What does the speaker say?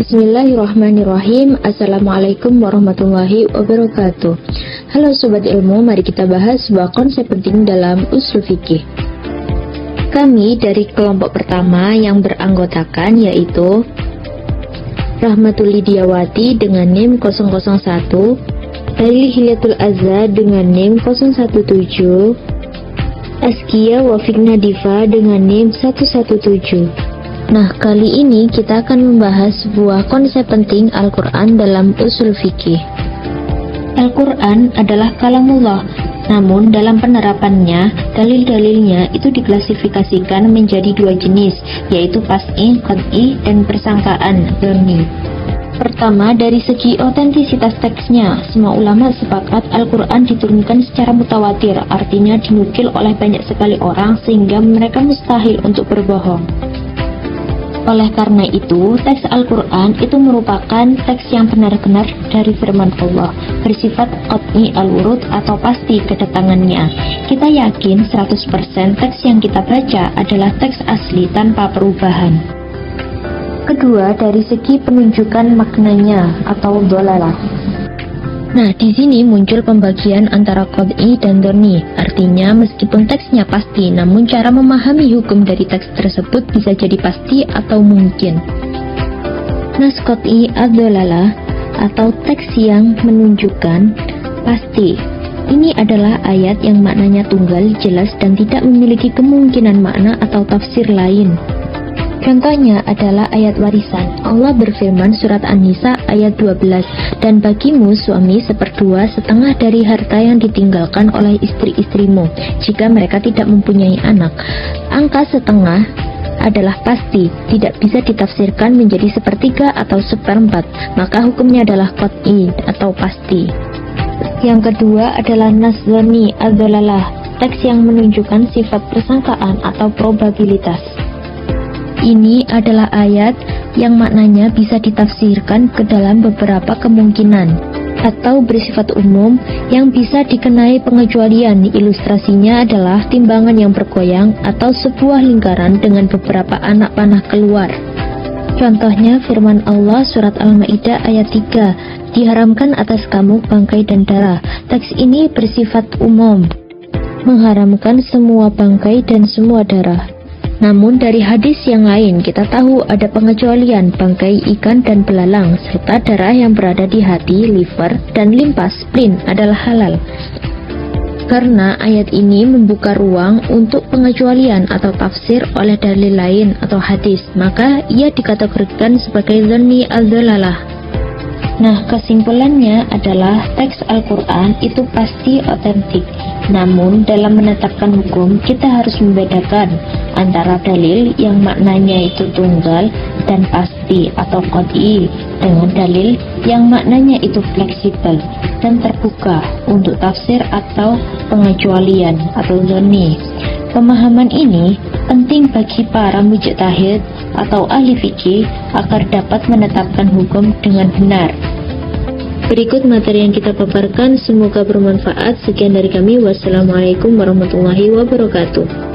Bismillahirrahmanirrahim. Assalamualaikum warahmatullahi wabarakatuh. Halo Sobat Ilmu, mari kita bahas sebuah konsep penting dalam ushul fikih. Kami dari kelompok pertama yang beranggotakan yaitu Rahmatul Lidiyawati dengan NIM 001, Dalil Hilyatul Azza dengan NIM 017, Askia Wafik Nadifa dengan NIM 117. Nah, kali ini kita akan membahas sebuah konsep penting Al-Quran dalam ushul fikih. Al-Quran adalah kalamullah, namun dalam penerapannya, dalil-dalilnya itu diklasifikasikan menjadi dua jenis, yaitu qat'i, dan persangkaan, dzanni. Pertama, dari segi otentisitas teksnya, semua ulama sepakat Al-Quran diturunkan secara mutawatir, artinya dinukil oleh banyak sekali orang sehingga mereka mustahil untuk berbohong. Oleh karena itu, teks Al-Quran itu merupakan teks yang benar-benar dari firman Allah, bersifat qat'i al-wurud atau pasti kedatangannya. Kita yakin 100% teks yang kita baca adalah teks asli tanpa perubahan. Kedua, dari segi penunjukan maknanya atau dhalalah. Nah, di sini muncul pembagian antara qat'i dan dzanni. Artinya, meskipun teksnya pasti, namun cara memahami hukum dari teks tersebut bisa jadi pasti atau mungkin. Nas qat'i ad-dhalalah atau teks yang menunjukkan pasti. Ini adalah ayat yang maknanya tunggal, jelas, dan tidak memiliki kemungkinan makna atau tafsir lain. Contohnya adalah ayat warisan. Allah berfirman surat An-Nisa ayat 12, dan bagimu suami seperdua setengah dari harta yang ditinggalkan oleh istri-istrimu jika mereka tidak mempunyai anak. Angka setengah adalah pasti, tidak bisa ditafsirkan menjadi sepertiga atau seperempat, maka hukumnya adalah qat'i atau pasti. Yang kedua adalah nas dzanni ad-dhalalah, teks yang menunjukkan sifat persangkaan atau probabilitas. Ini adalah ayat yang maknanya bisa ditafsirkan ke dalam beberapa kemungkinan atau bersifat umum yang bisa dikenai pengecualian. Ilustrasinya adalah timbangan yang bergoyang atau sebuah lingkaran dengan beberapa anak panah keluar. Contohnya firman Allah surat Al-Maidah ayat 3, diharamkan atas kamu bangkai dan darah. Teks ini bersifat umum, mengharamkan semua bangkai dan semua darah. Namun dari hadis yang lain kita tahu ada pengecualian bangkai ikan dan belalang serta darah yang berada di hati, liver, dan limpa spleen adalah halal. Karena ayat ini membuka ruang untuk pengecualian atau tafsir oleh dalil lain atau hadis, maka ia dikategorikan sebagai dzanni al-dhalalah. Nah, kesimpulannya adalah teks Al-Quran itu pasti otentik. Namun, dalam menetapkan hukum, kita harus membedakan antara dalil yang maknanya itu tunggal dan pasti atau qat'i dengan dalil yang maknanya itu fleksibel dan terbuka untuk tafsir atau pengecualian atau dzanni. Pemahaman ini penting bagi para mujtahid atau ahli fikih agar dapat menetapkan hukum dengan benar. Berikut materi yang kita paparkan, semoga bermanfaat. Sekian dari kami, wassalamualaikum warahmatullahi wabarakatuh.